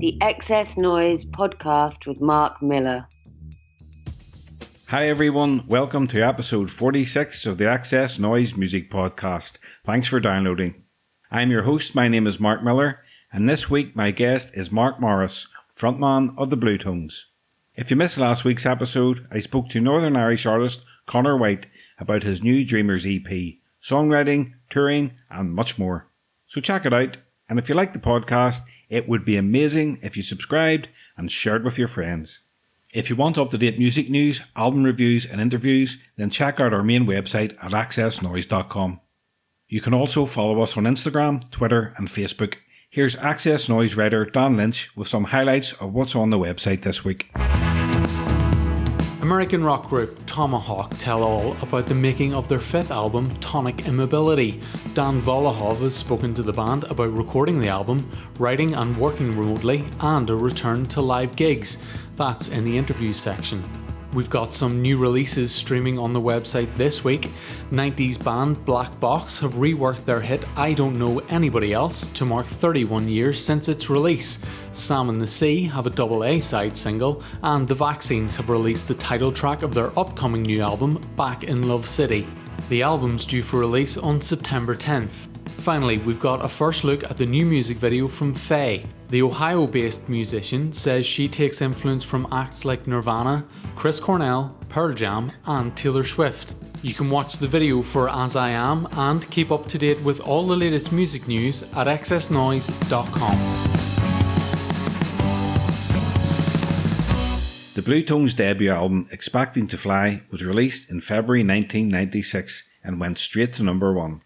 the XS Noize Podcast with Mark Millar. Hi everyone, welcome to episode 46 of the XS Noize Music Podcast. Thanks for downloading. I'm your host, my name is Mark Millar, and this week my guest is Mark Morriss, frontman of the Bluetones. If you missed last week's episode, I spoke to Northern Irish artist Conor White about his new Dreamers EP, songwriting, touring and much more. So check it out, and if you like the podcast, it would be amazing if you subscribed and shared with your friends. If you want up-to-date music news, album reviews and interviews, then check out our main website at xsnoize.com. You can also follow us on Instagram, Twitter and Facebook. Here's XS Noize writer Dan Lynch with some highlights of what's on the website this week. American rock group Tomahawk tell all about the making of their fifth album, Tonic Immobility. Dan Volahov has spoken to the band about recording the album, writing and working remotely, and a return to live gigs. That's in the interviews section. We've got some new releases streaming on the website this week. 90s band Black Box have reworked their hit I Don't Know Anybody Else to mark 31 years since its release. Sam and the Sea have a double A-side single, and The Vaccines have released the title track of their upcoming new album, Back in Love City. The album's due for release on September 10th. Finally, we've got a first look at the new music video from Faye. The Ohio-based musician says she takes influence from acts like Nirvana, Chris Cornell, Pearl Jam and Taylor Swift. You can watch the video for As I Am and keep up to date with all the latest music news at xsnoize.com. The Bluetones' debut album, Expecting to Fly, was released in February 1996 and went straight to number 1.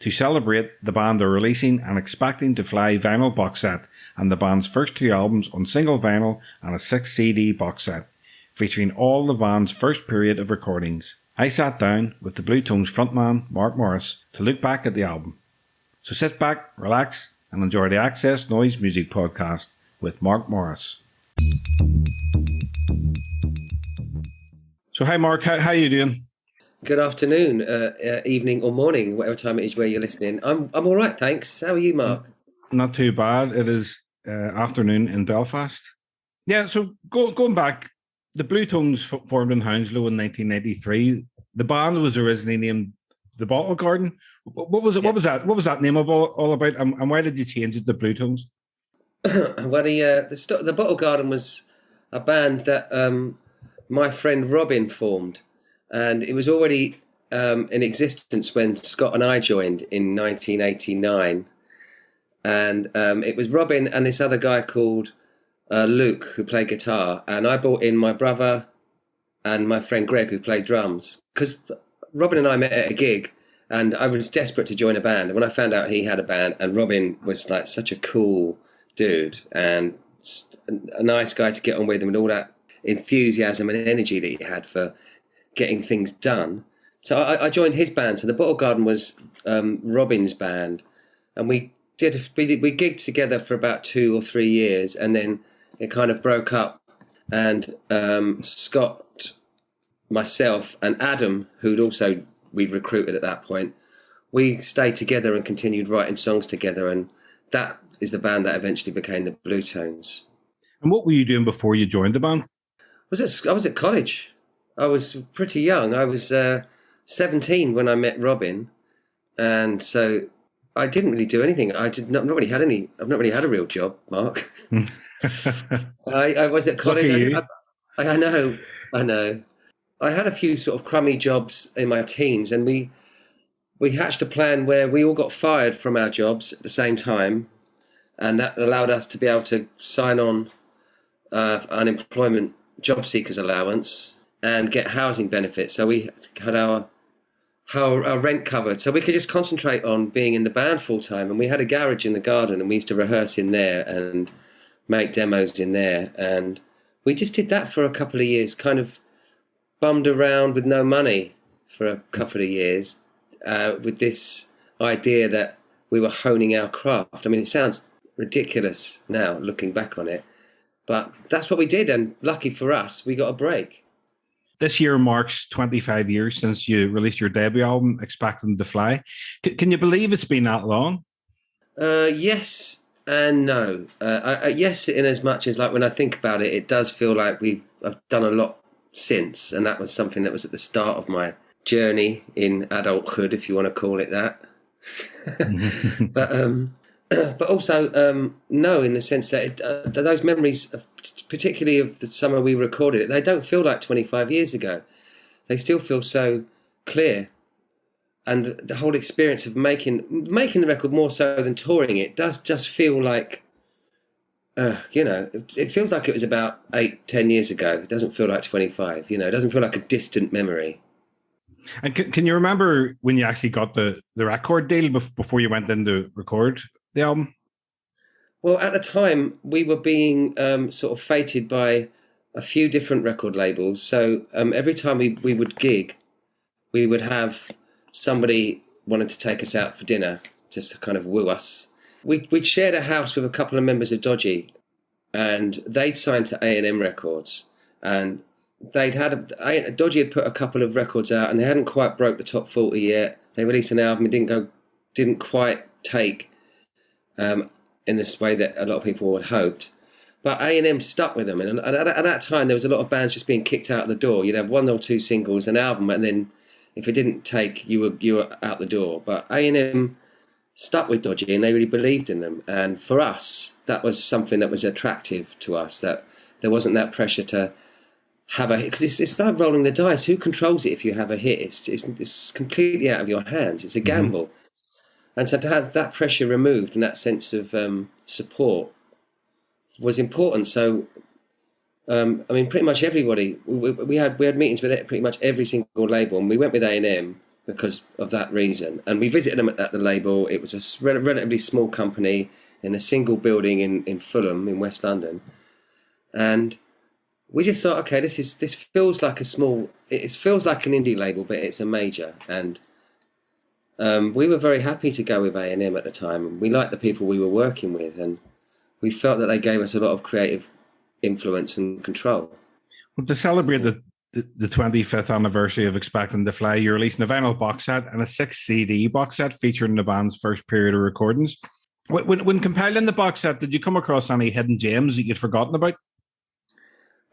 To celebrate, the band are releasing an Expecting to Fly vinyl box set and the band's first 2 albums on single vinyl and a 6 CD box set, featuring all the band's first period of recordings. I sat down with the Bluetones frontman Mark Morriss to look back at the album. So sit back, relax and enjoy the XS Noize Music Podcast with Mark Morriss. So hi Mark, how are you doing? Good afternoon, evening or morning, whatever time it is where you're listening. I'm all right, thanks. How are you, Mark? Not too bad. It is afternoon in Belfast. Yeah, so going back, the Bluetones formed in Hounslow in 1993. The band was originally named The Bottle Garden. What was it? Yeah. What was that name all about? And why did you change it to Bluetones? Well, the Bottle Garden was a band that my friend Robin formed. And it was already in existence when Scott and I joined in 1989. And it was Robin and this other guy called Luke, who played guitar. And I brought in my brother and my friend Greg, who played drums. Because Robin and I met at a gig, and I was desperate to join a band. And when I found out he had a band, and Robin was like such a cool dude and a nice guy to get on with him, and all that enthusiasm and energy that he had for getting things done. So I joined his band. So the Bottle Garden was Robin's band, and we gigged together for about 2 or 3 years, and then it kind of broke up. And Scott, myself, and Adam, who'd also we'd recruited at that point, we stayed together and continued writing songs together, and that is the band that eventually became the Bluetones. And what were you doing before you joined the band? I was at college. I was pretty young. I was 17 when I met Robin, and so I didn't really do anything. I've not really had a real job, Mark. I was at college. I know. I had a few sort of crummy jobs in my teens, and we hatched a plan where we all got fired from our jobs at the same time, and that allowed us to be able to sign on unemployment job seekers allowance and get housing benefits. So we had our rent covered, so we could just concentrate on being in the band full time. And we had a garage in the garden, and we used to rehearse in there and make demos in there. And we just did that for a couple of years, kind of bummed around with no money for a couple of years, with this idea that we were honing our craft. I mean, it sounds ridiculous now looking back on it, but that's what we did. And lucky for us, we got a break. This year marks 25 years since you released your debut album, Expecting to Fly. Can you believe it's been that long? Yes And no. Yes, in as much as, like, when I think about it, it does feel like I've done a lot since, and that was something that was at the start of my journey in adulthood, if you want to call it that. But also, no, in the sense that those memories, particularly of the summer we recorded it, they don't feel like 25 years ago. They still feel so clear. And the whole experience of making the record, more so than touring it, does just feel like, it feels like it was about 8-10 years ago. It doesn't feel like 25, it doesn't feel like a distant memory. And can you remember when you actually got the record deal before you went in to record the album? Well, at the time, we were being sort of fated by a few different record labels. So every time we would gig, we would have somebody wanted to take us out for dinner, just to kind of woo us. We'd shared a house with a couple of members of Dodgy, and they'd signed to A&M Records, and Dodgy had put a couple of records out, and they hadn't quite broke the top 40 yet. They released an album, it didn't quite take in this way that a lot of people had hoped. But A&M stuck with them, and at that time there was a lot of bands just being kicked out the door. You'd have 1 or 2 singles, an album, and then if it didn't take, you were out the door. But A&M stuck with Dodgy, and they really believed in them. And for us, that was something that was attractive to us, that there wasn't that pressure to have a hit, because it's like rolling the dice. Who controls it if you have a hit? It's completely out of your hands. It's a gamble. Mm-hmm. And so to have that pressure removed and that sense of support was important. So, pretty much everybody, we had meetings with pretty much every single label, and we went with A&M because of that reason. And we visited them at the label. It was a relatively small company in a single building in Fulham, in West London. And we just thought, okay, this feels like it feels like an indie label, but it's a major. And we were very happy to go with A&M at the time. We liked the people we were working with, and we felt that they gave us a lot of creative influence and control. Well, to celebrate the 25th anniversary of Expecting to Fly, you're releasing a vinyl box set and a 6 CD box set featuring the band's first period of recordings. When compiling the box set, did you come across any hidden gems that you'd forgotten about?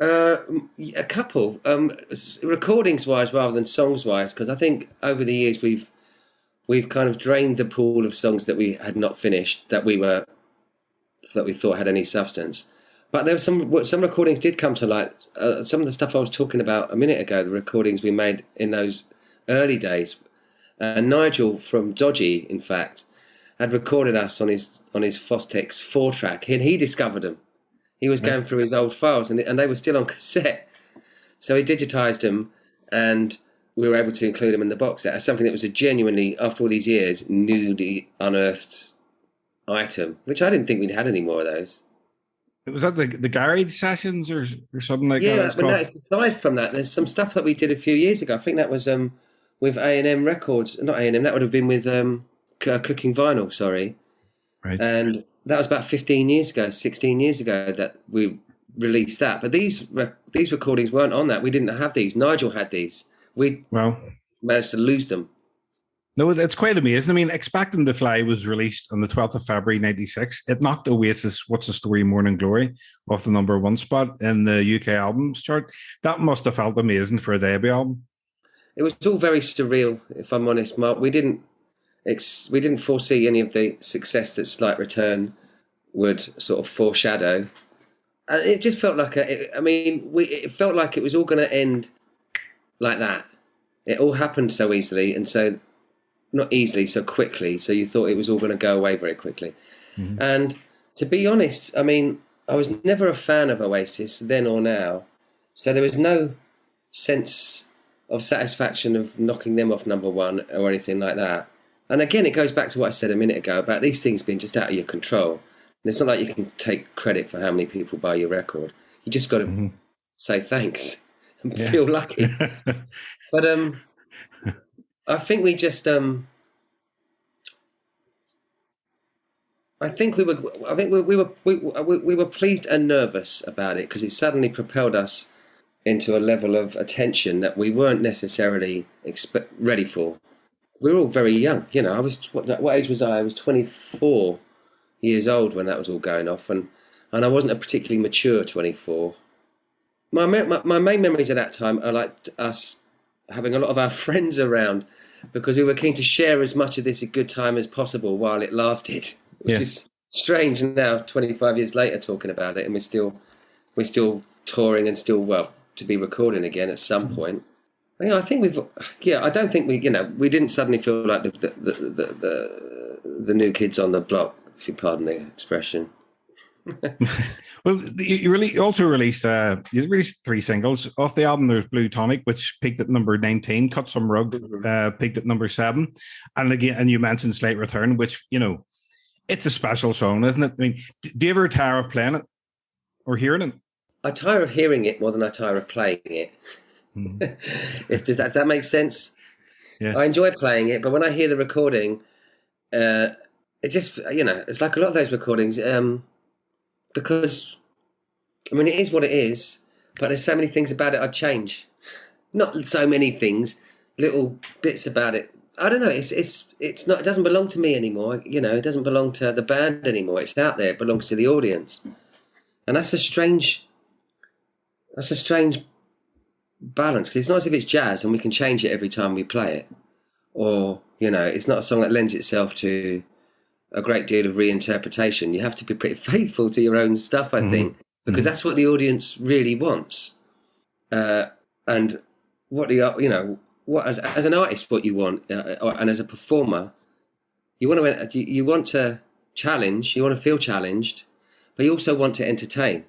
A couple, recordings-wise rather than songs-wise, because I think over the years we've kind of drained the pool of songs that we had not finished, that we thought had any substance. But there were some recordings did come to light. Some of the stuff I was talking about a minute ago, the recordings we made in those early days. Nigel from Dodgy, in fact, had recorded us on his Fostex 4-track, and he discovered them. He was going through his old files, and they were still on cassette. So he digitised them, and we were able to include them in the box set as something that was a genuinely, after all these years, newly unearthed item, which I didn't think we'd had any more of those. Was that the garage sessions or something like that? Yeah, but no, aside from that, there's some stuff that we did a few years ago. I think that was with A&M Records, not A&M. That would have been with Cooking Vinyl. Sorry, right. And that was about 16 years ago that we released that. But these recordings weren't on that. We didn't have these. Nigel had these. We managed to lose them. No, it's quite amazing. I mean, Expecting to Fly was released on the 12th of February, 96. It knocked Oasis' What's the Story, Morning Glory off the number 1 spot in the UK albums chart. That must have felt amazing for a debut album. It was all very surreal, if I'm honest, Mark. We didn't foresee any of the success that Slight Return would sort of foreshadow. It just felt like it felt like it was all going to end like that. It all happened so easily, and so not easily, so quickly. So you thought it was all going to go away very quickly. Mm-hmm. And to be honest, I mean, I was never a fan of Oasis then or now. So there was no sense of satisfaction of knocking them off number 1 or anything like that. And again, it goes back to what I said a minute ago about these things being just out of your control. And it's not like you can take credit for how many people buy your record. You just got to say thanks and feel lucky. But I think we just I think we were pleased and nervous about it, because it suddenly propelled us into a level of attention that we weren't necessarily ready for. We were all very young, I was what age was I? I was 24 years old when that was all going off, and I wasn't a particularly mature 24. My main memories at that time are like us having a lot of our friends around, because we were keen to share as much of this a good time as possible while it lasted, which is strange now, 25 years later, talking about it, and we're still touring and still, to be recording again at some point. I think I don't think we didn't suddenly feel like the new kids on the block, if you pardon the expression. Well, you also released 3 singles off the album. There's Bluetonic, which peaked at number 19, Cut Some Rug, peaked at number 7, and you mentioned Slight Return, which, it's a special song, isn't it? I mean, do you ever tire of playing it or hearing it? I tire of hearing it more than I tire of playing it. If that makes sense. Yeah. I enjoy playing it, but when I hear the recording, it just, it's like a lot of those recordings, because, it is what it is, but there's so many things about it I'd change. Not so many things, little bits about it. I don't know. It's not. It doesn't belong to me anymore. It doesn't belong to the band anymore. It's out there. It belongs to the audience, and that's a strange balance, because it's not as if it's jazz and we can change it every time we play it, or it's not a song that lends itself to a great deal of reinterpretation. You have to be pretty faithful to your own stuff, I think, because that's what the audience really wants. And what what as an artist, what you want, and as a performer, you want to challenge, you want to feel challenged, but you also want to entertain.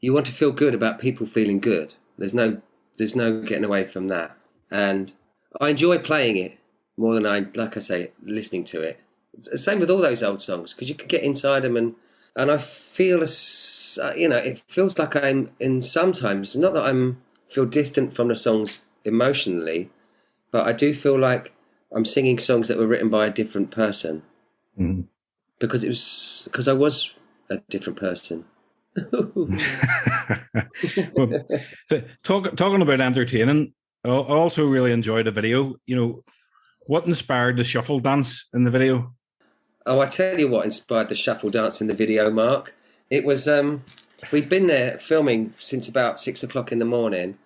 You want to feel good about people feeling good. There's no getting away from that. And I enjoy playing it more than like I say, listening to it. It's the same with all those old songs, because you can get inside them, and I feel, it feels like I'm in sometimes, not that I feel distant from the songs emotionally, but I do feel like I'm singing songs that were written by a different person, because I was a different person. Well, so talking about entertaining, I also really enjoyed the video. What inspired the shuffle dance in the video? Oh, I tell you what inspired the shuffle dance in the video, Mark. It was, we'd been there filming since about 6 o'clock in the morning,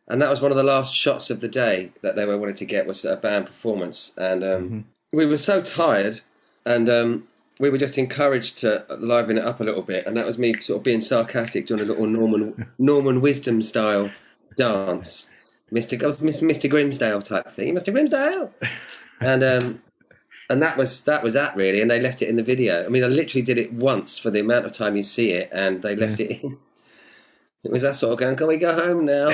and that was one of the last shots of the day that they were wanting to get, was a band performance. And we were so tired, and we were just encouraged to liven it up a little bit. And that was me sort of being sarcastic, doing a little Norman Wisdom style dance. Mr. Grimsdale type thing. Mr. Grimsdale! And that was that really, and they left it in the video. I literally did it once for the amount of time you see it, and they left it in. It was that sort of going, can we go home now?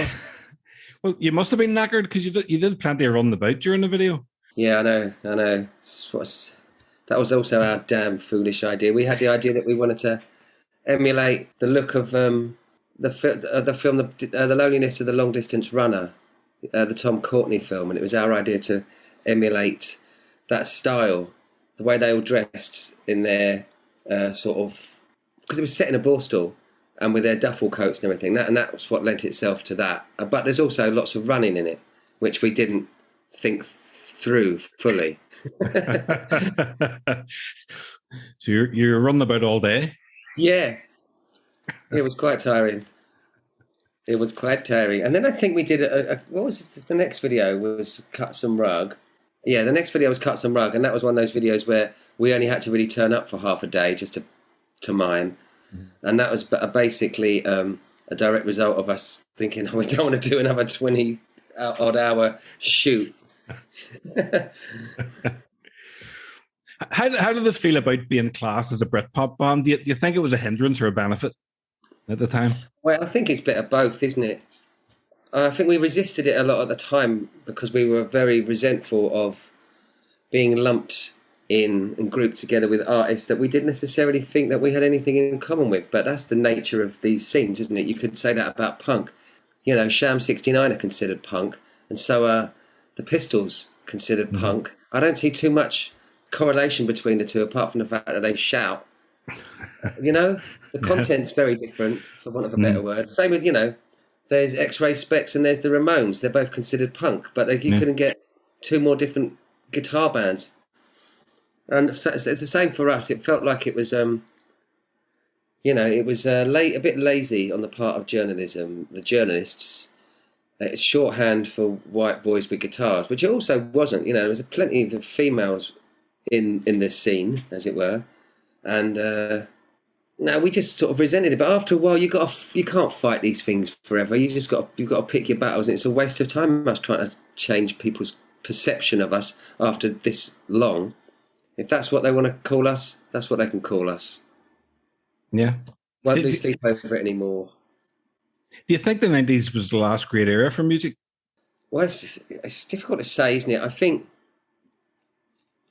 Well, you must have been knackered, because you did plenty of running about during the video. Yeah, I know. That was also our damn foolish idea. We had the idea that we wanted to emulate the look of the film, The Loneliness of the Long Distance Runner, the Tom Courtenay film, and it was our idea to emulate that style, the way they all dressed in their sort of, because it was set in a Borstal and with their duffel coats and everything, and that was what lent itself to that. But there's also lots of running in it, which we didn't think through fully. So you're running about all day? Yeah, it was quite tiring. And then I think we did what was it? The next video was Cut Some Rug. Yeah, the next video was Cut Some Rug, and that was one of those videos where we only had to really turn up for half a day just to mime. And that was basically a direct result of us thinking, we don't want to do another 20-odd hour shoot. How did it feel about being classed as a Britpop band? Do you think it was a hindrance or a benefit at the time? Well, I think it's a bit of both, isn't it? I think we resisted it a lot at the time because we were very resentful of being lumped in and grouped together with artists that we didn't necessarily think that we had anything in common with. But that's the nature of these scenes, isn't it? You could say that about punk. Sham 69 are considered punk, and so are the Pistols considered punk. I don't see too much correlation between the two, apart from the fact that they shout. The content's very different, for want of a better word. Same with, there's X-Ray Specs and there's the Ramones. They're both considered punk, but you couldn't get two more different guitar bands And so it's the same for us. It felt like it was, it was a bit lazy on the part of journalism, the journalists. It's shorthand for white boys with guitars, which it also wasn't. There was plenty of females in this scene, as it were, and no, we just sort of resented it. But after a while, you can't fight these things forever. You've got to pick your battles, and it's a waste of time us trying to change people's perception of us after this long. If that's what they want to call us, that's what they can call us. Yeah. Won't lose sleep over it anymore. Do you think the 90s was the last great era for music? Well, it's difficult to say, isn't it? I think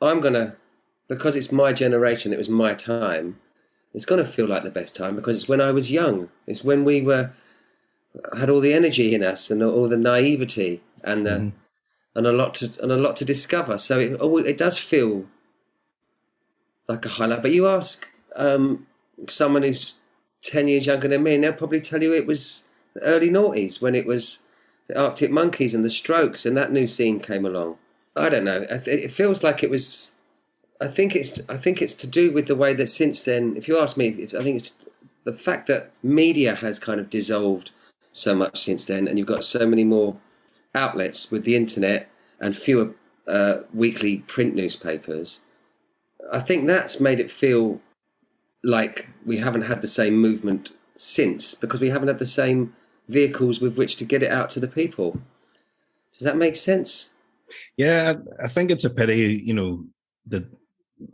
because it's my generation, it was my time, it's going to feel like the best time because it's when I was young. It's when we had all the energy in us and all the naivety and a lot to discover. So it does feel like a highlight. But you ask someone who's 10 years younger than me, and they'll probably tell you it was the early noughties when it was the Arctic Monkeys and the Strokes, and that new scene came along. I don't know. It feels like it was. I think it's to do with the way that since then, if you ask me, I think it's the fact that media has kind of dissolved so much since then, and you've got so many more outlets with the internet and fewer weekly print newspapers. I think that's made it feel like we haven't had the same movement since, because we haven't had the same vehicles with which to get it out to the people. Does that make sense? Yeah, I think it's a pity, that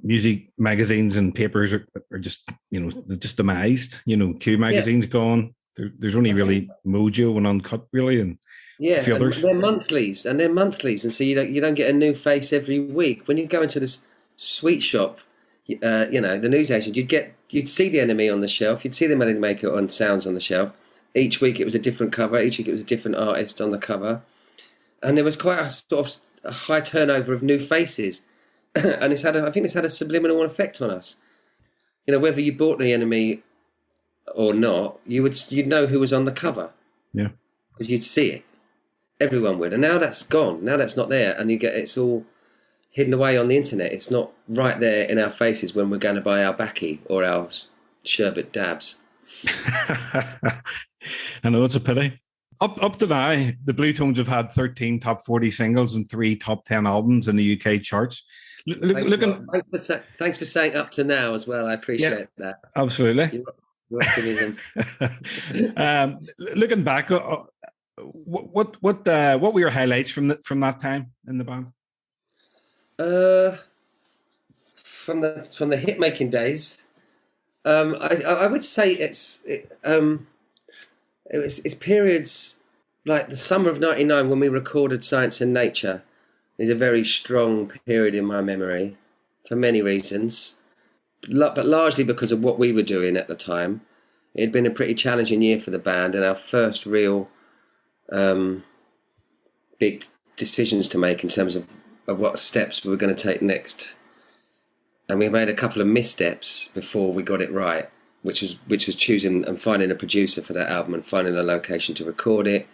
music magazines and papers are just, they're just demised. Q magazine's gone. There's only really Mojo and Uncut, really, and a few others. They're monthlies, and so you don't get a new face every week. When you go into this sweet shop, the newsagent, you'd see the Enemy on the shelf, you'd see the Melody Maker on Sounds on the shelf. Each week it was a different cover, each week it was a different artist on the cover, and there was quite a sort of a high turnover of new faces, and I think it's had a subliminal effect on us. Whether you bought the Enemy or not, you'd know who was on the cover, yeah, because you'd see it. Everyone would, and now that's gone. Now that's not there, and it's all hidden away on the internet. It's not right there in our faces when we're going to buy our Baccy or our sherbet dabs. I know, it's a pity. Up to now, the Bluetones have had 13 top 40 singles and 3 top 10 albums in the UK charts. Thanks for saying up to now as well. I appreciate that. Absolutely. Your optimism. Looking back, what were your highlights from that time in the band? From the hit making days, I would say it's periods like the summer of '99 when we recorded Science and Nature is a very strong period in my memory for many reasons, but largely because of what we were doing at the time. It had been a pretty challenging year for the band, and our first real big decisions to make in terms of what steps we were going to take next. And we made a couple of missteps before we got it right, which was choosing and finding a producer for that album and finding a location to record it,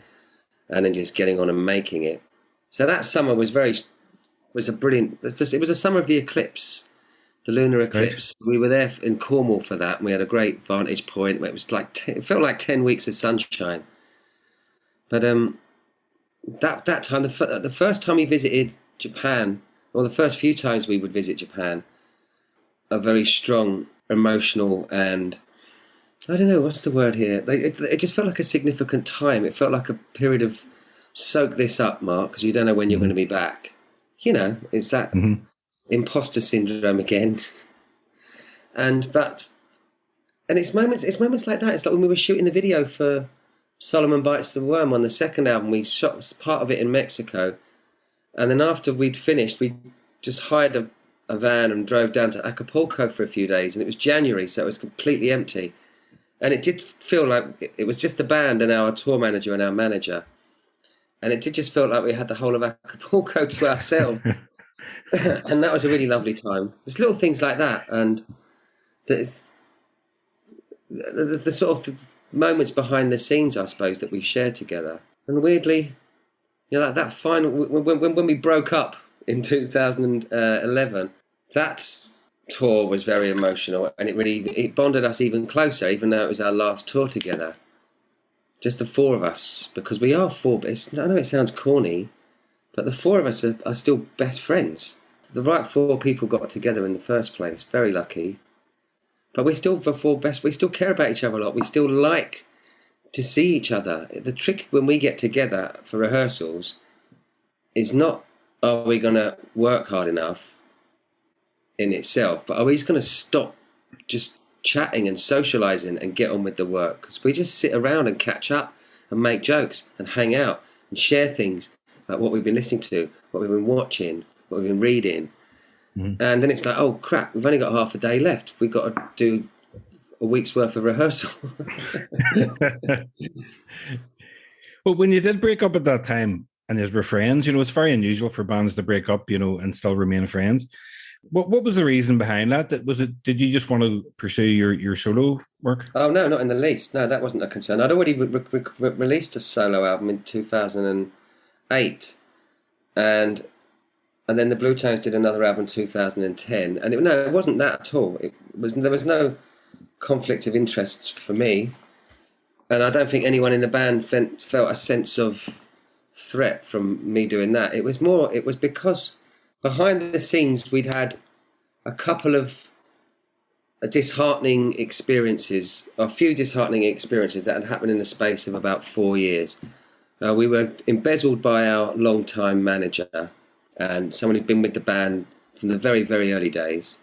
and then just getting on and making it. So that summer was a brilliant. It was a summer of the eclipse, the lunar eclipse. Right. We were there in Cornwall for that, and we had a great vantage point. It was it felt like 10 weeks of sunshine. But that time, the first time we visited Japan, or the first few times we would visit Japan, a very strong, emotional, and I don't know, what's the word here? It just felt like a significant time. It felt like a period of soak this up, Mark, because you don't know when you're going to be back. It's that imposter syndrome again. And it's moments like that. It's like when we were shooting the video for Solomon Bites the Worm on the second album. We shot part of it in Mexico, and then after we'd finished, we just hired a van and drove down to Acapulco for a few days, and it was January, so it was completely empty. And it did feel like it was just the band and our tour manager and our manager. And it did just feel like we had the whole of Acapulco to ourselves. And that was a really lovely time. There's little things like that, and there's the sort of the moments behind the scenes, I suppose, that we shared together. And weirdly, that final, when we broke up in 2011, that tour was very emotional, and it bonded us even closer, even though it was our last tour together. Just the four of us, because we are four. I know it sounds corny, but the four of us are still best friends. The right four people got together in the first place. Very lucky. But we're still the four best. We still care about each other a lot. We still like to see each other. The trick when we get together for rehearsals is not, are we going to work hard enough in itself, but are we just going to stop just chatting and socialising and get on with the work? Because we just sit around and catch up and make jokes and hang out and share things like what we've been listening to, what we've been watching, what we've been reading. And then it's like, oh crap, we've only got half a day left. We've got to do a week's worth of rehearsal. Well, when you did break up at that time and you were friends, it's very unusual for bands to break up, and still remain friends. What was the reason behind that? Did you just want to pursue your solo work? Oh no, not in the least. No, that wasn't a concern. I'd already released a solo album in 2008, and then the Bluetones did another album in 2010. And it wasn't that at all. There was no conflict of interest for me, and I don't think anyone in the band felt a sense of threat from me doing that. It was because behind the scenes we'd had a couple of a few disheartening experiences that had happened in the space of about 4 years. We were embezzled by our long-time manager and someone who'd been with the band from the very, very early days,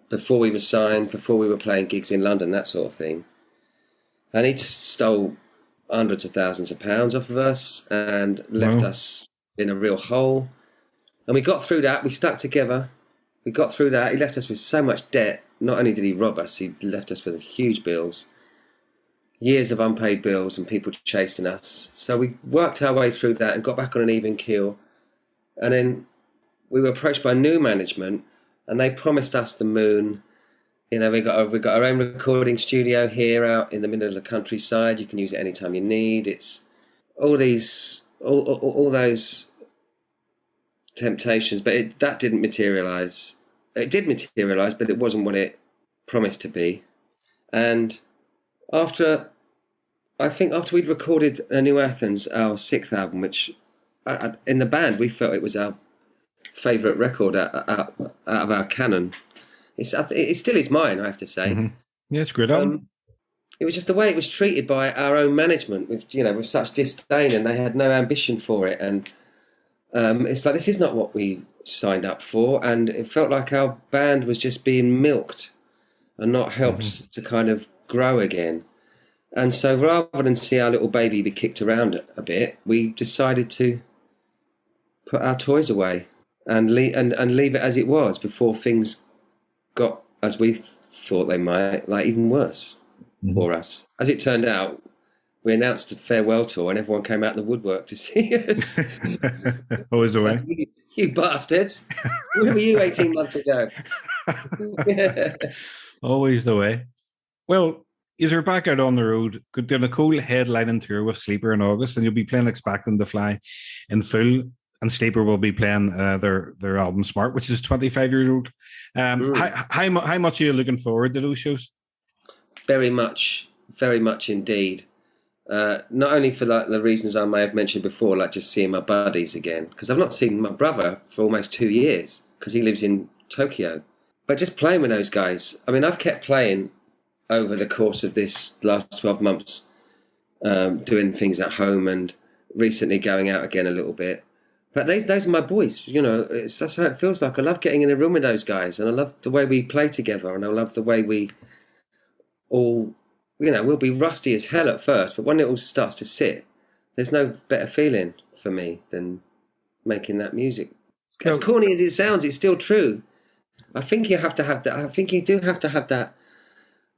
before we were signed, before we were playing gigs in London, that sort of thing. And he just stole hundreds of thousands of pounds off of us and left us in a real hole. And we got through that. We stuck together. We got through that. He left us with so much debt. Not only did he rob us, he left us with huge bills, years of unpaid bills and people chasing us. So we worked our way through that and got back on an even keel. And then we were approached by new management and they promised us the moon. We got our own recording studio here out in the middle of the countryside. You can use it anytime you need. It's all those temptations, but that didn't materialise. It did materialise, but it wasn't what it promised to be. And after we'd recorded A New Athens, our sixth album, which in the band we felt it was our favourite record out of our canon. It still is mine, I have to say. Mm-hmm. Yeah, it's a good album. It was just the way it was treated by our own management, with such disdain, and they had no ambition for it. And it's like, this is not what we signed up for, and it felt like our band was just being milked and not helped to kind of grow again. And so rather than see our little baby be kicked around a bit, we decided to put our toys away and leave it as it was before things got, as we thought they might, like even worse for us. As it turned out, we announced a farewell tour and everyone came out in the woodwork to see us. Always the way. Like, you bastards. Where were you 18 months ago? Always the way. Well, you're back out on the road, doing a cool headlining tour with Sleeper in August, and you'll be playing Expecting to Fly in full. And Sleeper will be playing their album Smart, which is 25 years old. How much are you looking forward to those shows? Very much indeed. Not only for like the reasons I may have mentioned before, like just seeing my buddies again, because I've not seen my brother for almost 2 years because he lives in Tokyo. But just playing with those guys, I mean, I've kept playing over the course of this last 12 months, doing things at home and recently going out again a little bit. But those are my boys, that's how it feels like. I love getting in a room with those guys, and I love the way we play together, and I love the way we all, we'll be rusty as hell at first, but when it all starts to sit, there's no better feeling for me than making that music. As corny as it sounds, it's still true. I think you have to have that. I think you do have to have that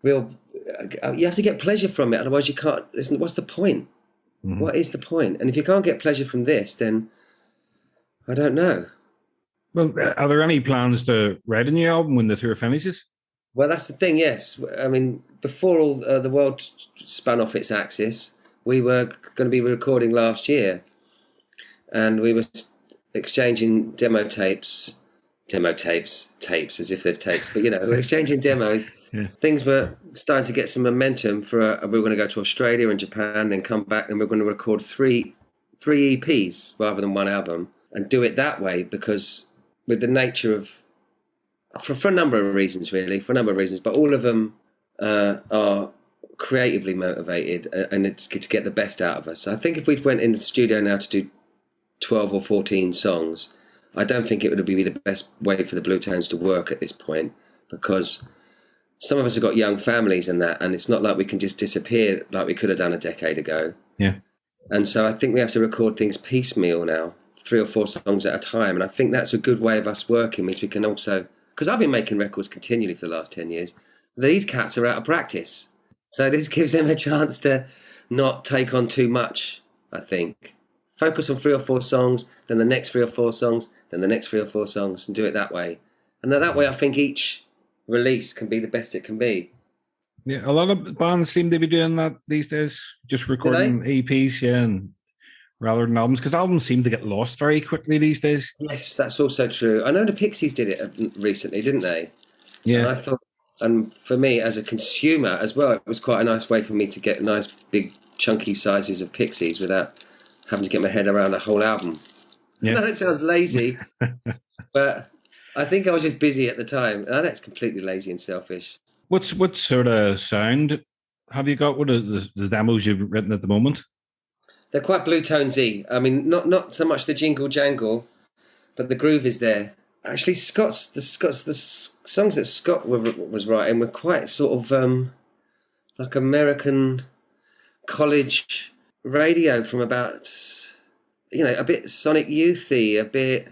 real. You have to get pleasure from it, otherwise you can't. What's the point? Mm-hmm. What is the point? And if you can't get pleasure from this, then I don't know. Well, are there any plans to write a new album when the tour finishes? Well, that's the thing, yes. I mean, before all the world spun off its axis, we were going to be recording last year. And we were exchanging demo tapes demo tapes as if there's tapes, but we're exchanging demos. Yeah. Things were starting to get some momentum we were going to go to Australia and Japan, then come back, and we're going to record three EPs rather than one album, and do it that way, because with the nature of, for a number of reasons, but all of them are creatively motivated, and it's to get the best out of us. So I think if we went into the studio now to do 12 or 14 songs, I don't think it would be the best way for the Bluetones to work at this point, because some of us have got young families and that, and it's not like we can just disappear like we could have done a decade ago. Yeah. And so I think we have to record things piecemeal now, 3 or 4 songs at a time. And I think that's a good way of us working, means we can also, because I've been making records continually for the last 10 years, these cats are out of practice. So this gives them a chance to not take on too much, I think. Focus on 3 or 4 songs, then the next 3 or 4 songs, then the next 3 or 4 songs, and do it that way. And that way I think each release can be the best it can be. Yeah, a lot of bands seem to be doing that these days, just recording EPs, and rather than albums, because albums seem to get lost very quickly these days. Yes, that's also true. I know the Pixies did it recently, didn't they? Yeah. And I thought, and for me as a consumer as well, it was quite a nice way for me to get nice big chunky sizes of Pixies without having to get my head around a whole album. Yeah. I know it sounds lazy, but I think I was just busy at the time. And that's completely lazy and selfish. What sort of sound have you got with the demos you've written at the moment? They're quite Bluetones-y. I mean, not so much the jingle jangle, but the groove is there. Actually, the songs that Scott was writing were quite sort of like American college radio from about, a bit Sonic Youthy, a bit.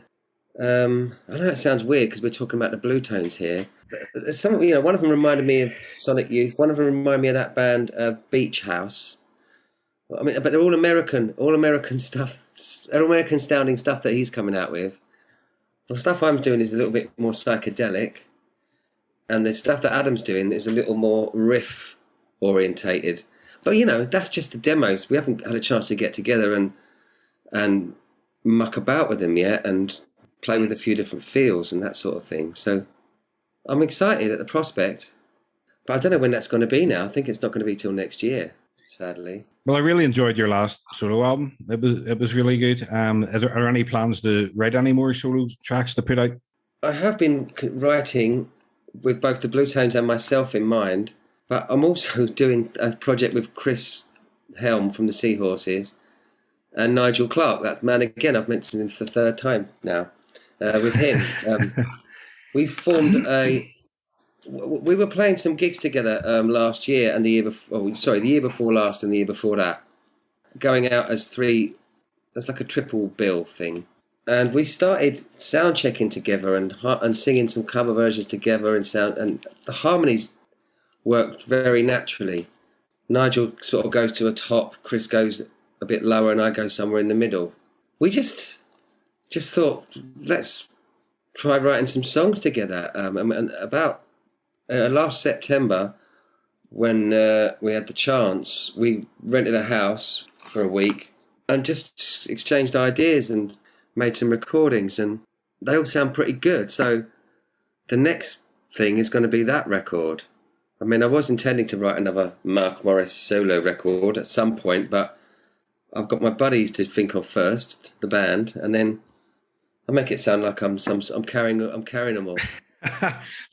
I know it sounds weird because we're talking about the Bluetones here. Some, one of them reminded me of Sonic Youth. One of them reminded me of that band Beach House. I mean, but they're all American stuff, all American sounding stuff that he's coming out with. The stuff I'm doing is a little bit more psychedelic, and the stuff that Adam's doing is a little more riff orientated. But that's just the demos. We haven't had a chance to get together and muck about with them yet, and play with a few different feels and that sort of thing. So I'm excited at the prospect, but I don't know when that's going to be now. I think it's not going to be till next year, sadly. Well, I really enjoyed your last solo album. It was really good. Are there any plans to write any more solo tracks to put out? I have been writing with both the Bluetones and myself in mind, but I'm also doing a project with Chris Helm from the Seahorses and Nigel Clark. That man, again, I've mentioned him for the 3rd time now. With him, we formed we were playing some gigs together last year and the year before. The year before last and the year before that, going out as like a triple bill thing. And we started sound checking together and singing some cover versions together and the harmonies worked very naturally. Nigel sort of goes to a top, Chris goes a bit lower, and I go somewhere in the middle. We just thought, let's try writing some songs together. And about last September, when we had the chance, we rented a house for a week and just exchanged ideas and made some recordings, and they all sound pretty good. So the next thing is going to be that record. I mean, I was intending to write another Mark Morriss solo record at some point, but I've got my buddies to think of first, the band, and then I make it sound like I'm carrying them all.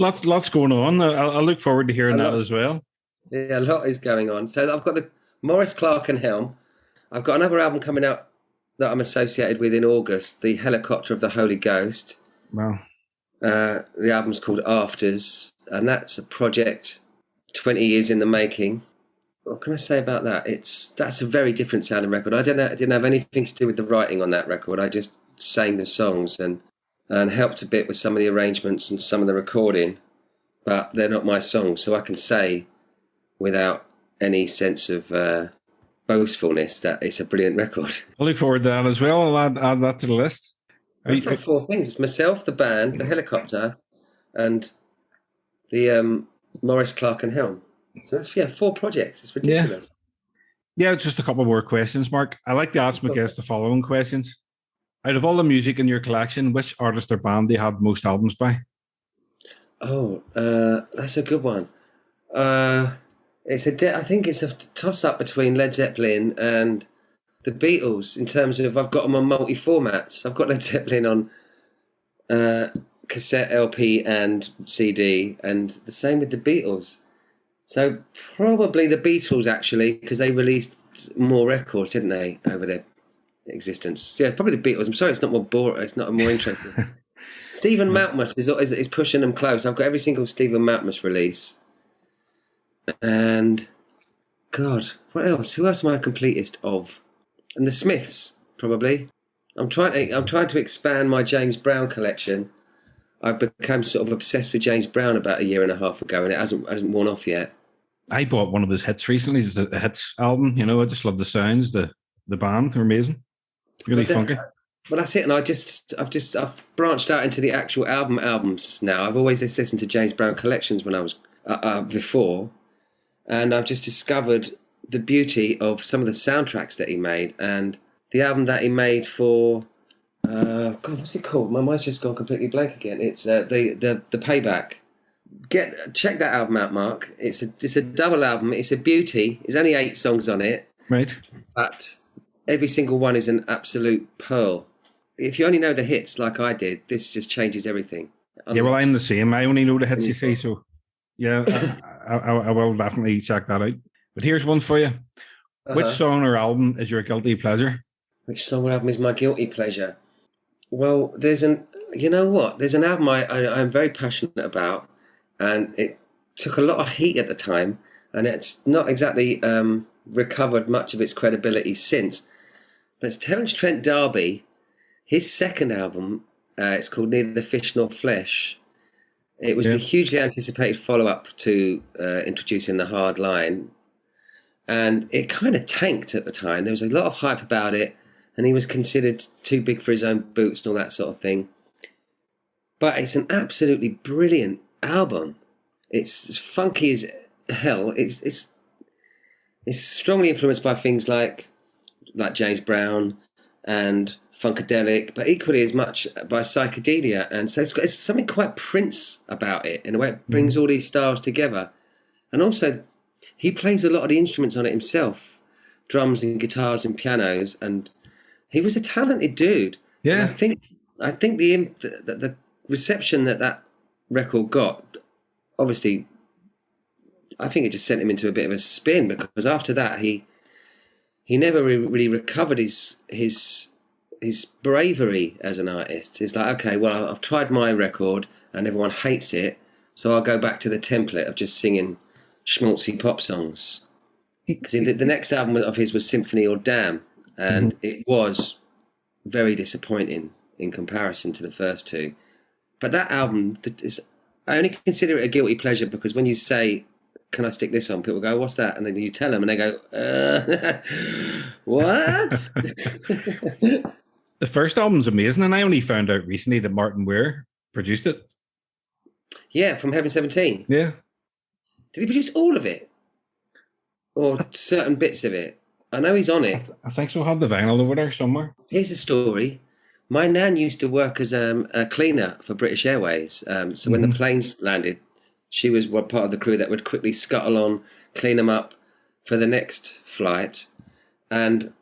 Lots going on. I look forward to hearing that as well. Yeah, a lot is going on. So I've got the Morris, Clark and Helm. I've got another album coming out that I'm associated with in August, The Helicopter of the Holy Ghost. Wow. The album's called Afters, and that's a project 20 years in the making. What can I say about that? That's a very different sounding record. I didn't have anything to do with the writing on that record. I just sang the songs and helped a bit with some of the arrangements and some of the recording, but they're not my songs, so I can say without any sense of boastfulness that it's a brilliant record. I look forward to that as well. I'll add that to the list. I've got 4 things. It's myself, the band, the Helicopter, and the Morris, Clark and Helm. So that's 4 projects. It's ridiculous. Yeah, just a couple more questions, Mark. I like to ask my guests the following questions. Out of all the music in your collection, which artist or band do you have most albums by? Oh, that's a good one. I think it's a toss-up between Led Zeppelin and the Beatles in terms of I've got them on multi-formats. I've got Led Zeppelin on cassette, LP and CD, and the same with the Beatles. So probably the Beatles, actually, because they released more records, didn't they, over their existence? Yeah, probably the Beatles. I'm sorry, it's not more boring. It's not more interesting. Stephen Malkmus is pushing them close. I've got every single Stephen Malkmus release. And God, what else? Who else am I completest of? And the Smiths, probably. I'm trying to expand my James Brown collection. I became sort of obsessed with James Brown about a year and a half ago, and it hasn't worn off yet. I bought one of his hits recently. It's a hits album. You know, I just love the sounds. The band, they're amazing. Really funky. Well, that's it. And I've branched out into the actual albums now. I've always listened to James Brown collections when I was before, and I've just discovered the beauty of some of the soundtracks that he made, and the album that he made for God, what's it called? My mind's just gone completely blank again. It's the Payback. Check that album out, Mark. It's a double album. It's a beauty. There's only 8 songs on it, right? But every single one is an absolute pearl. If you only know the hits like I did, this just changes everything. Yeah, well, I'm the same. I only know the hits, you see, so yeah, I will definitely check that out. But here's one for you. Which song or album is your guilty pleasure? Which song or album is my guilty pleasure? Well, you know what? There's an album I'm very passionate about, and it took a lot of heat at the time, and it's not exactly recovered much of its credibility since. But it's Terence Trent D'Arby. His second album, it's called Neither Fish Nor Flesh. It was the hugely anticipated follow-up to Introducing the Hard Line. And it kind of tanked at the time. There was a lot of hype about it, and he was considered too big for his own boots and all that sort of thing. But it's an absolutely brilliant album. It's as funky as hell. It's strongly influenced by things like James Brown and Funkadelic, but equally as much by psychedelia. And so it's something quite Prince about it, in a way it brings all these styles together. And also, he plays a lot of the instruments on it himself, drums and guitars and pianos, and he was a talented dude. Yeah, and I think the reception that record got, obviously, I think it just sent him into a bit of a spin, because after that he never really recovered his bravery as an artist. It's like, okay, well, I've tried my record and everyone hates it, so I'll go back to the template of just singing schmaltzy pop songs. Because the next album of his was Symphony or Damn, and it was very disappointing in comparison to the first two. But that album, I only consider it a guilty pleasure because when you say, can I stick this on? People go, what's that? And then you tell them and they go, what? The first album's amazing, and I only found out recently that Martin Weir produced it. Yeah, from Heaven 17. Yeah. Did he produce all of it? Or certain bits of it? I know he's on it. I think so. I have the vinyl over there somewhere. Here's a story. My nan used to work as a cleaner for British Airways. So when the planes landed, she was one part of the crew that would quickly scuttle on, clean them up for the next flight. And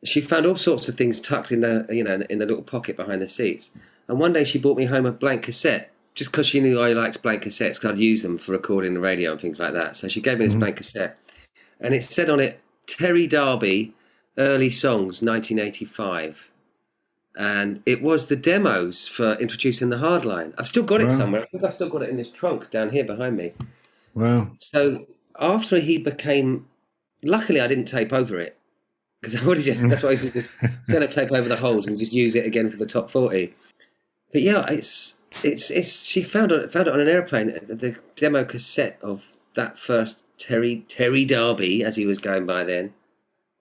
she found all sorts of things tucked in the little pocket behind the seats. And one day she brought me home a blank cassette, just because she knew I liked blank cassettes, because I'd use them for recording the radio and things like that. So she gave me this blank cassette. And it said on it, Terry D'Arby, Early Songs, 1985. And it was the demos for Introducing the Hard Line. I've still got it somewhere. I think I've still got it in this trunk down here behind me. Wow. So after he became... Luckily, I didn't tape over it. Because I would have that's why I used to just sellotape over the holes and just use it again for the top 40. But yeah, she found it on an airplane, the demo cassette of that first Terry D'Arby, as he was going by then,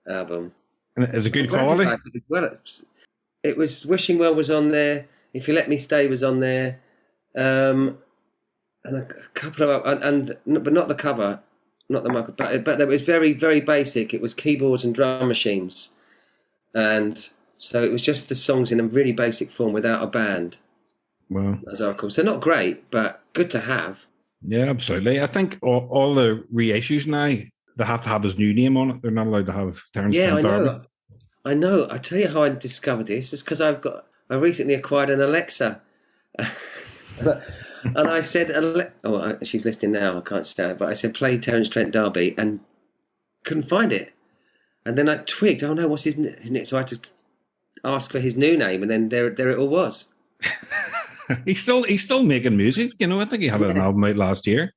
album. And is it good quality? Well, it was Wishing Well was on there. If You Let Me Stay was on there, and a couple of but not the cover, not the market, but it was very very basic. It was keyboards and drum machines, and So it was just the songs in a really basic form without a band, as I recall. So not great, but good to have. Yeah, absolutely. I think all the reissues now, they have to have his new name on it. They're not allowed to have Terence Trent D'Arby. I know. I tell you how I discovered this. It's because I recently acquired an Alexa. And I said, she's listening now, I can't say it, but I said, play Terence Trent D'Arby, and couldn't find it. And then I twigged, oh no, what's his name? So I had to ask for his new name, and then there it all was. He's still making music, you know. I think he had an album out last year.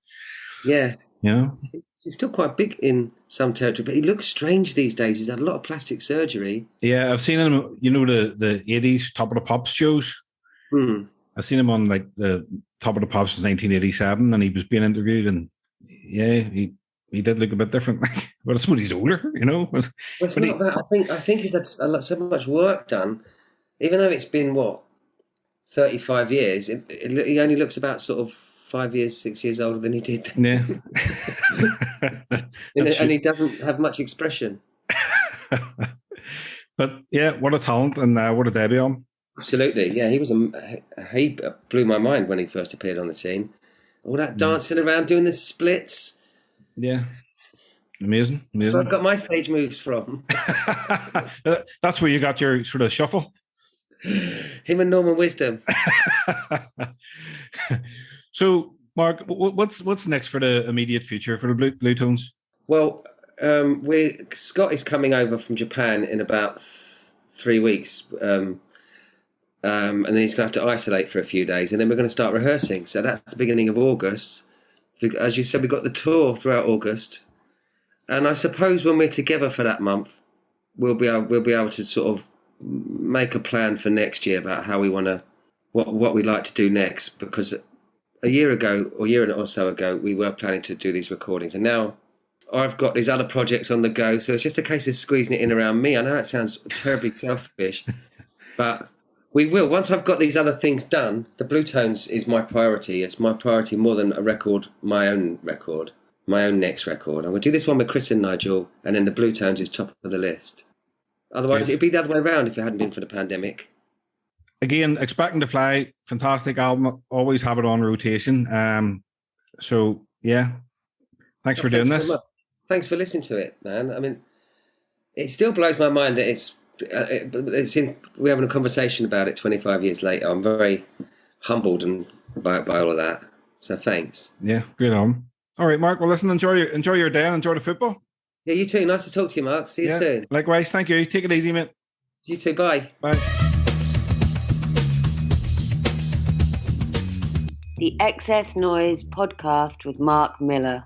Yeah. You know? He's still quite big in some territory, but he looks strange these days. He's had a lot of plastic surgery. Yeah, I've seen him, you know, the 80s Top of the Pops shows. I've seen him on like the Top of the Pops in 1987, and he was being interviewed, and he did look a bit different. But it's when he's older, you know. Well, it's not that. I think he's had so much work done, even though it's been 35 years. He only looks about sort of 6 years older than he did. Yeah. and he doesn't have much expression. But yeah, what a talent, and what a debut album. Absolutely, yeah. He blew my mind when he first appeared on the scene. All that dancing around, doing the splits. Yeah, amazing. So I've got my stage moves from. That's where you got your sort of shuffle. Him and Norman Wisdom. So, Mark, what's next for the immediate future for the Bluetones? Well, Scott is coming over from Japan in about 3 weeks. And then he's going to have to isolate for a few days, and then we're going to start rehearsing. So that's the beginning of August. As you said, we've got the tour throughout August, and I suppose when we're together for that month, we'll be able to sort of make a plan for next year about how we want to, what we'd like to do next. Because a year or so ago, we were planning to do these recordings, and now I've got these other projects on the go. So it's just a case of squeezing it in around me. I know it sounds terribly selfish, but we will. Once I've got these other things done, the Bluetones is my priority. It's my priority more than my own next record. I'm going to do this one with Chris and Nigel, and then the Bluetones is top of the list. Otherwise, it'd be the other way around if it hadn't been for the pandemic. Again, Expecting to Fly, fantastic album. Always have it on rotation. So, yeah. Thanks for doing this. Thanks for listening to it, man. I mean, it still blows my mind that we're having a conversation about it 25 years later. I'm very humbled by all of that. So thanks. Yeah, great album. All right, Mark. Well, listen, enjoy your day and enjoy the football. Yeah, you too. Nice to talk to you, Mark. See you soon. Likewise. Thank you. Take it easy, mate. You too. Bye. Bye. The XS Noize Podcast with Mark Miller.